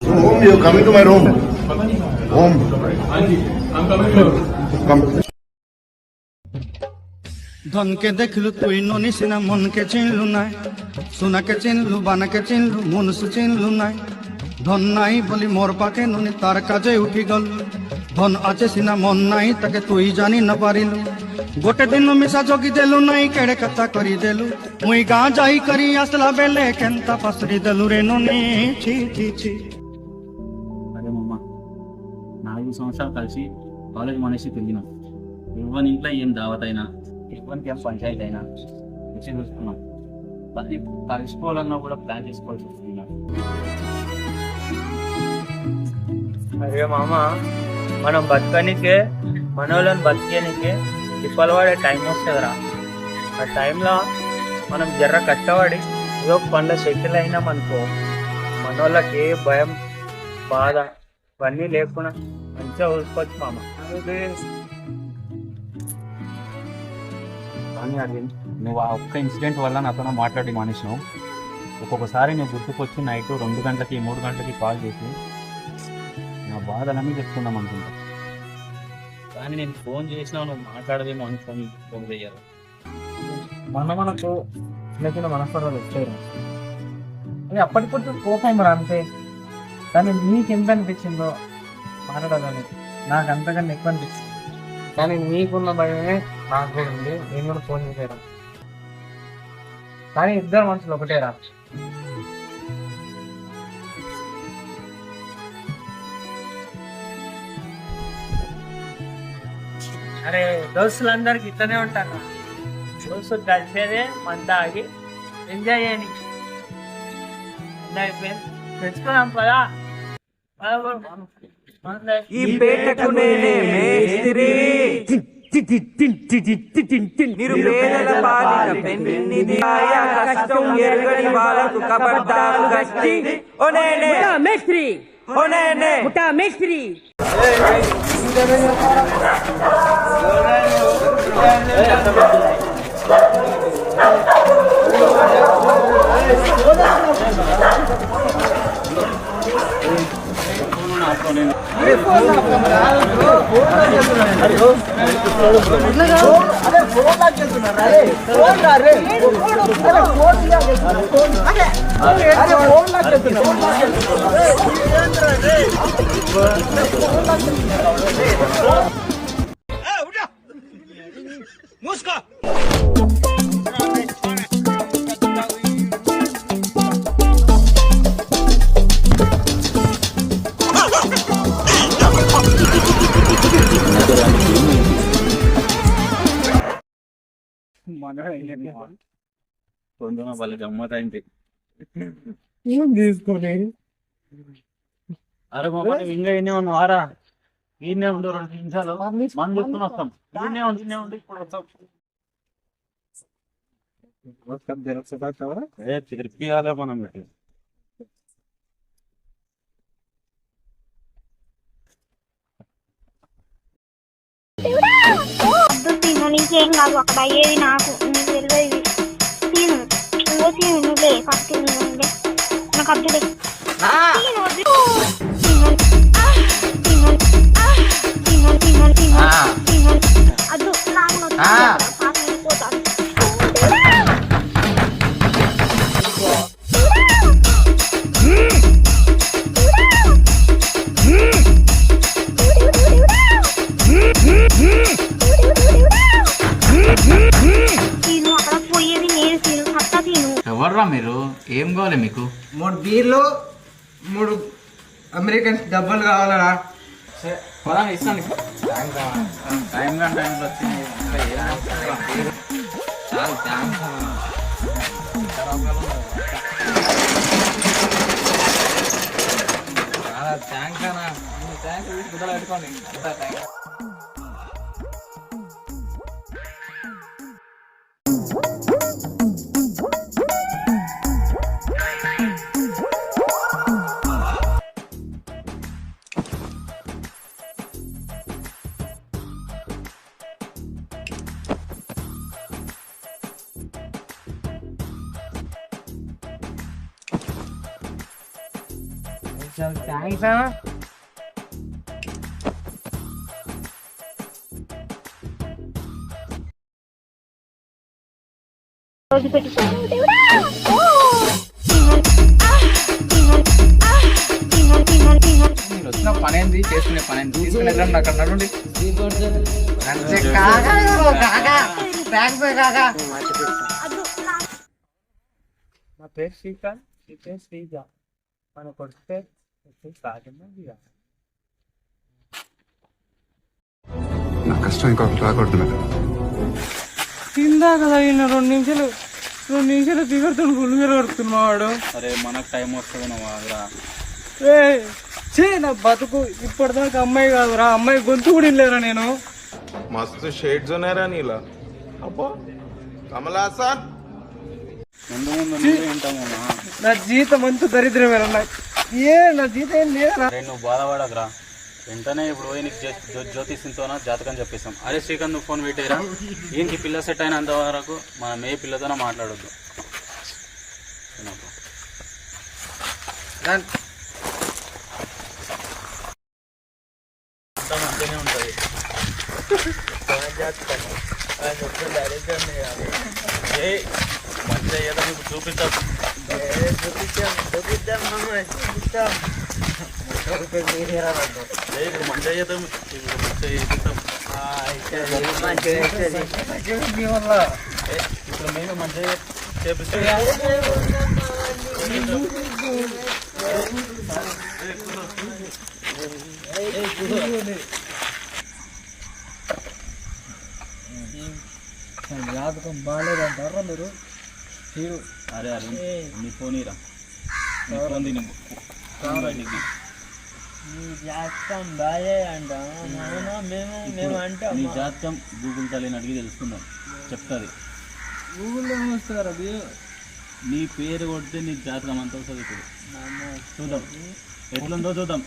Home, you're coming to my room. Home. Come. धन के देखलू तुई नोनी सिना मन के चिन्हलू नाय सुना के चिन्हलू बाना के चिन्हलू मुनसु चिन्हलू नाय धन नाई बोली मोर पाके नोनी तार काजे उठी गल धन आचे सिना मन नाई ताके तुई जानी न पारिलू गोटे दिन मिसा जोगी देलू नाई केड़े कथा करी देलू मुई गाँ जाई करी असला बेले केंता पसरी देलू रे नोनी छी छी छी అదే మమ్మ 4 సంవత్సరాలు కలిసి కాలేజ్ మానేసి తిరిగినాం ఇవ్వని ఇంట్లో ఏం దావత్ అయినా ఇవ్వనికి ఏం పంచాయతీ అయినా మంచిగా చూసుకున్నాం అది కలిసిపోవాలన్నా కూడా ప్లాన్ చేసుకోవాల్సి వస్తుంది అరే మామ మనం బతకనికే మనోళ్ళని బతికేనికే తిప్పలు పడే టైం వస్తుందిరా ఆ టైంలో మనం జర్ర కష్టపడి ఏదో పనుల సెటిల్ అయినామనుకో మనోళ్ళకి ఏ భయం బాధ ఇవన్నీ లేకుండా మంచిగా చూసుకోవచ్చు మామ. కానీ అది నువ్వు ఆ ఒక్క ఇన్సిడెంట్ వల్ల నాతో మాట్లాడి మానేసినావు. ఒక్కొక్కసారి నువ్వు గుర్తుకొచ్చి నైట్ 2 గంటలకి 3 గంటలకి కాల్ చేసి నా బాధలన్నీ చెప్పుకుందాం అనుకుంటా. కానీ నేను ఫోన్ చేసినా నువ్వు మాట్లాడదేమో అని ఫోన్ చేయాలి. మనకు చిన్న చిన్న మనస్పర్ధలు వచ్చాయి అది అప్పటికొచ్చి కోపం రా అంతే. కానీ నీకు ఎంత అనిపించిందో మాట్లాడాలని నాకు అంతకన్నా ఎక్కువ అనిపించింది. కానీ నీకున్న భయమే నాకు కూడా ఉంది. నేను కూడా ఫోన్ చేశాను కానీ ఇద్దరు మనుషులు ఒకటేరా. అరే దోస్తులందరికి ఇట్లనే ఉంటాను. దోస్తులు కలిసేదే మంద ఆగి ఎంజాయ్ చేయని తెచ్చుకున్నాం కదా. ఈ పేటకు నేనే మేస్త్రి నిరుపేదల పాలిట పెన్నిది ఆయా కష్టం ఎరగని వాళ్ళకు కబర్దారు గట్టి ఓ నేనే మేస్త్రి ఓ నేనే ముఠా మేస్త్రి. మూసుకో పొందున వాళ్ళ గమ్మత్ అయింది. తీసుకొని అరే బాబా ఇంకా ఇన్నే ఉన్నావారా? ఈయనే ఉండు 2 నిమిషాలు మనం చెప్తున్నా వస్తాం. ఈయనే ఉండి ఇప్పుడు వస్తాం. తిరిపియాలే మనం పెట్టి తిను నీకేం కాదు అక్కడ అయ్యేది నాకు నీకు తెలియదు. తిను ఇంకో తిను నువ్వులే ఫస్ట్ నువ్వులే నాకు అద్దులే అద్దు నాకు పోతాను. ఎవర్రా మీరు? ఏం కావాలి మీకు? 3 బీర్లు 3 అమెరికన్ డబ్బులు కావాలరా. ఇస్తాను. టైంలో వచ్చింది చాలా థ్యాంక్స్. చాలా థ్యాంక్స్ అన్నా. థ్యాంక్స్ గుడ్డలు పెట్టుకోండి. అంతా థ్యాంక్స్. థ్యాంక్స్ అన్న. రోజు పెట్టుకో మీరు వచ్చిన పని ఏంది, చేసుకునే పని ఏంది, తీసుకునే అక్కడ నడుండి. నా పేరు శ్రీకాంత్, ఈ పేరు శ్రీజ. మన కొడుకు పేరు కాకినాడ. నా కష్టం ఇంకొకటి రాకూడదు మేడం. తిందాక తగిన 2 నిమిషాలు దిగడుతూ గుళ్ళు మీద కొడుతున్నాడు. అరే మనకు టైం వస్తుంది నా బతుకు ఇప్పటిదాకా అమ్మాయి కాదురా, అమ్మాయి గొంతు కూడా లేరా నేను. मस्त शेड्स ఉన్నాయి రా నీలా. అబ్బో కమల్ హాసన్ ముందు ముందు నువ్వే ఉంటాము. నా జీతం అంతా దరిద్రమేరా. నా జీతం ఏం లేదురా. అరే నువ్వు బాధపడకరా, వెంటనే ఇప్పుడు పోయి నీకు జ్యోతిష్యంతోనా జాతకం చెప్పేస్తాం. అరే శ్రీకాంత్ నువ్వు ఫోన్ పెట్టేరా, ఈయనకి పిల్ల సెట్ అయినంత వరకు మనం ఏ పిల్లతోనో మాట్లాడొద్దు. అంతా మంచిగానే ఉంటుంది. మంచిగా ఏదో మీకు చూపిద్దాం. ఇప్పుడు మంచిగా చేద్దాం, ఇప్పుడు మంచిగా చేపిద్దాం. ఇప్పుడు మేము మంచిగా చేపిస్తాం. జాతకం బాగాలేదంటారా మీరు? అరే అరే నీ ఫోన్ ఇరా, నీ ఫోన్ తిని జాతకం బాగాలే అంట. మేము అంటాం. నీ జాతకం గూగుల్ తల్లిని అడిగి తెలుసుకుందాం, చెప్తుంది. గూగుల్లో వస్తారా? నీ పేరు కొడితే నీ జాతకం అంతా వస్తుంది. ఇప్పుడు చూద్దాం ఎట్లుందో చూద్దాం.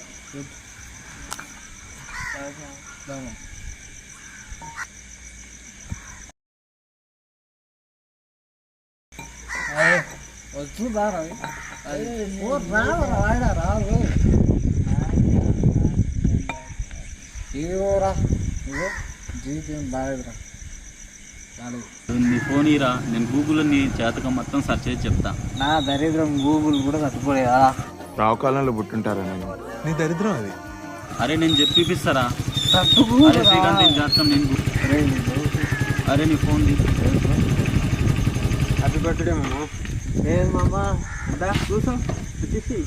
వస్తుందా రాదు ఇవోరా, ఇవో జీతం బాగాలేదురా. నీ ఫోన్ ఇరా, నేను గూగుల్లో నీ జాతకం మొత్తం సెర్చ్ చేసి చెప్తా. నా దరిద్రం గూగుల్ కూడా తట్టుకోలేదా? రావు కాలంలో పుట్టుంటారా నేను. నీ దరిద్రం అది. అరే నేను చెప్పిస్తారా? అరే శ్రీకాంత్ నేను జాతకం నేను అరే నీ ఫోన్ హ్యాపీ బర్త్డే మామ. ఏ మామ కూర్చో వచ్చేసి.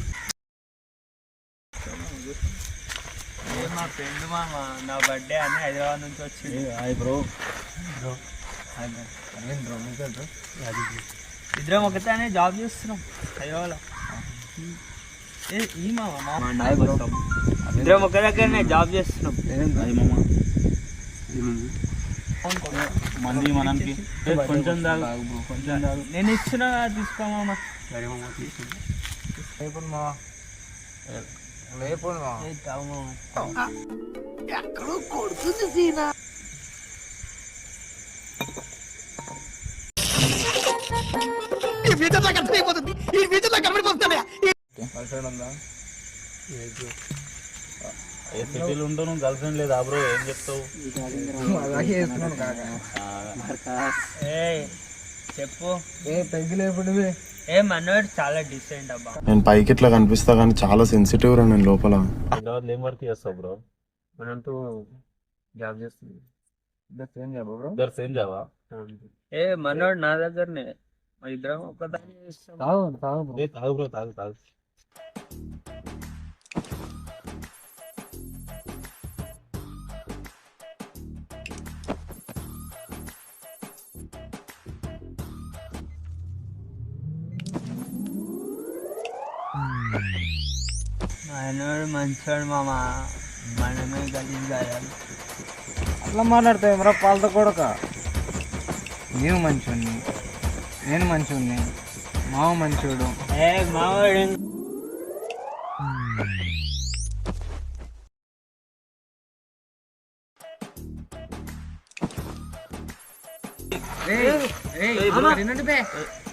మా ఫ్రెండ్ మామ నా బర్త్డే అని హైదరాబాద్ నుంచి వచ్చింది. Hi bro. ఇద్దరం ఒకటే జాబ్ చేస్తున్నాం హైదరాబాద్లో. ఈ మామ ఇద్దరం ఒక దగ్గరనే జాబ్ చేస్తున్నాం. హాయ్ మామ. మంది మనానికి కొంచెం దాగు, కొంచెం దాగు. నేను ఇస్తున్నా తీసుకో మామ. సరే మామ తీసుకుంటా. లేపుడు మామ, లేపుడు మామ. ఎక్కడో కొడుతుంది సీనా. సిటీలు ఉంటావు నువ్వు, గర్ల్ ఫ్రెండ్ లేదా బ్రో? ఏం చెప్తావు? చెప్పు. ఏ మనోడు చాలా డిసెంట్ అబ్బా. నేను పైకి ఇట్లా కనిపిస్తా కానీ చాలా సెన్సిటివ్ రా నేను లోపల. హైదరాబాద్లో ఏం వర్క్ చేస్తావు బ్రో? మనంటూ జాబ్ చేస్తుంది. ఇద్దరు సేమ్ జాబా? ఏ మనోడు నా దగ్గరనే, ఇద్దరం ఒకదాన్ని చేస్తాం. తాగు బ్రో, తాగు తాగు. మనోడు మంచోడు మామ, మనమే గలీజ్ కాయాలి. అట్లా మాట్లాడతావు మరా పాలతో కొడక. నీవు మంచోడిని, నేను మంచోడిని, మావ మంచోడు. ఏ మావాడు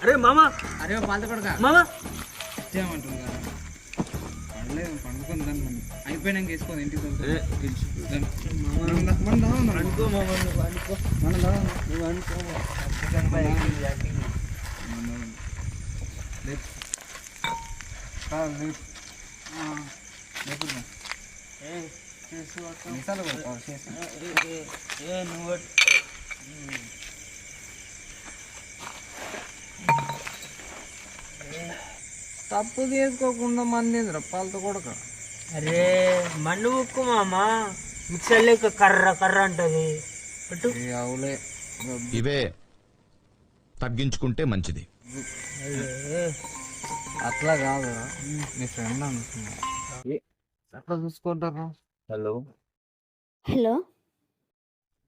అరే మామ, అరే పాలతో కొడక. మామ ఇచ్చేయమంటుంది కదా. లేదు పండుకొని దాన్ని మనం అయిపోయినాక వేసుకోవాలి ఇంటికి వెళ్తే. అనుకో మామ నువ్వు అనుకో నువ్వు అనుకో నువ్వు తప్పు చేసుకోకుండా మంది పాలతో కొడక. అరే మన్ను ఉక్కు మామ మిక్సర్ లేక కర్ర కర్ర అంటది పెట్టు. అవులే ఇవే తగ్గించుకుంటే మంచిది. అట్లా కాదు మీ ఫ్రెండ్ అనుకున్నా అట్లా చూసుకుంటారు. హలో హలో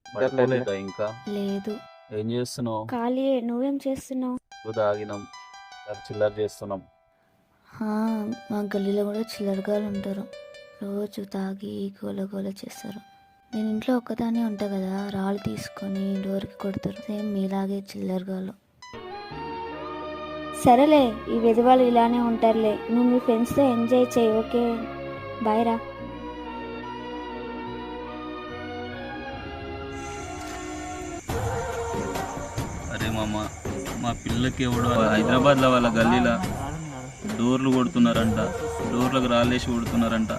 పడుకోలేదా ఇంకా? లేదు ఏం చేస్తున్నావు? ఖాళీ. నువ్వేం చేస్తున్నావు? తాగినాం, చిల్లర చేస్తున్నాం. మా గల్లీలో కూడా చిల్లరగాలు ఉంటారు. రోజు తాగి గోల గోల చేస్తారు. నేను ఇంట్లో ఒక్కదానే ఉంటా కదా, రాళ్ళు తీసుకొని డోర్కి కొడతారు. సేమ్ మీలాగే చిల్లరగాలు. సరేలే, ఈ వెధవాళ్ళు ఇలానే ఉంటారులే. నువ్వు మీ ఫ్రెండ్స్తో ఎంజాయ్ చేయి. ఓకే బాయ్ రా. అరే మామ, మా పిల్లకి ఎవడో హైదరాబాద్లో వాళ్ళ గల్లీలో డోర్లు కొడుతున్నారంట, డోర్లకు రాళ్ళేసి కొడుతున్నారంట.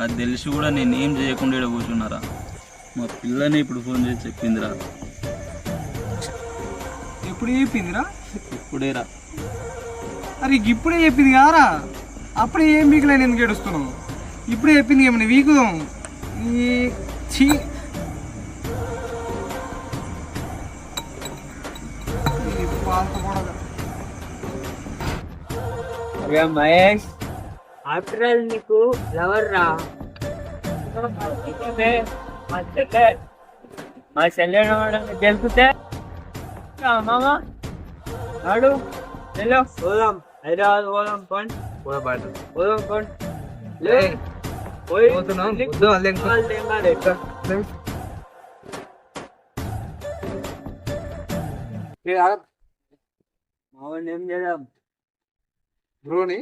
అది తెలిసి కూడా నేను ఏం చేయకుండా ఇక్కడ కూర్చున్నారా? మా పిల్లని ఇప్పుడు ఫోన్ చేసి చెప్పిందిరా. ఎప్పుడు చెప్పిందిరా? ఇప్పుడేరా. అరే ఇప్పుడే చెప్పింది కారా? అప్పుడే ఏం వీకులని ఎందుకు ఏడుస్తున్నావు? ఇప్పుడే చెప్పింది ఏమన్నా వీకుదాం. అరే మహేష్, ఆఫ్టర్ ఆల్ నీకు లవర్ రా. మా చెల్లెడు గెలిపితే మామ నాడు హలో పోదాం, హైదరాబాద్ పోదాం. పండి పోదాం పండి మావాడిని ఏం చేద్దాం బ్రోని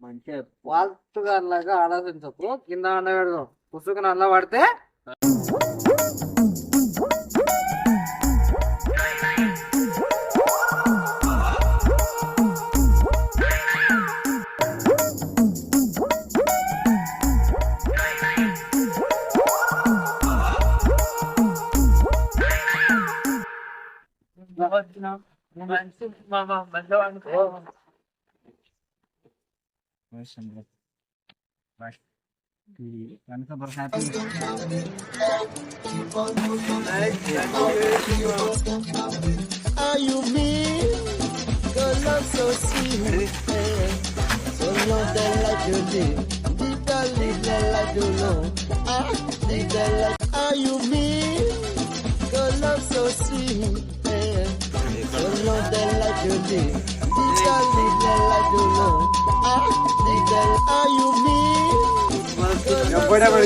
మంచిగా పాల్తుగాలాగా ఆలోచించప్పుడు కింద అన్న పెడదాం. పుస్తకం అన్న పడితే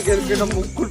గెలిపిన ముక్కు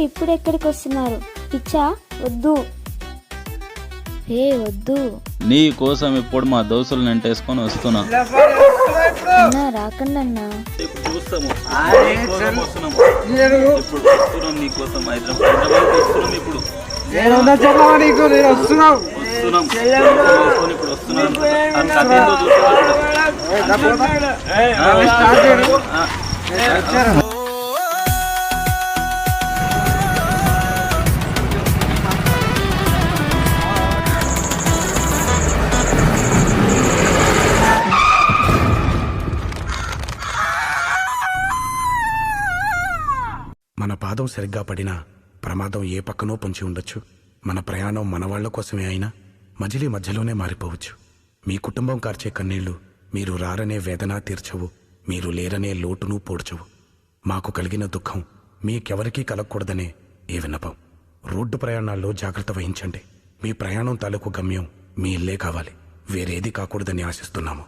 ఇప్పుడు ఎక్కడికి వస్తున్నారు? పిచ్చా? వద్దు. వద్దు. నీ కోసం ఇప్పుడు మా దోస్తులు నెంటేసుకొని వస్తున్నా. రాకండి అన్నా. చూస్తాము వస్తున్నాం నీకోసం. హైదరాబాద్ వస్తున్నాం ఇప్పుడు. వస్తున్నాం ఇప్పుడు వస్తున్నాం. మన పాదం సరిగ్గా పడినా ప్రమాదం ఏ పక్కనో పొంచి ఉండొచ్చు. మన ప్రయాణం మన వాళ్ల కోసమే అయినా మజిలీ మధ్యలోనే మారిపోవచ్చు. మీ కుటుంబం కార్చే కన్నీళ్లు మీరు రారనే వేదన తీర్చవు, మీరు లేరనే లోటును పోడ్చవు. మాకు కలిగిన దుఃఖం మీకెవరికీ కలగకూడదనే ఈ విన్నపం. రోడ్డు ప్రయాణాల్లో జాగ్రత్త వహించండి. మీ ప్రయాణం తాలూకు గమ్యం మీ ఇల్లే కావాలి, వేరేది కాకూడదని ఆశిస్తున్నాము.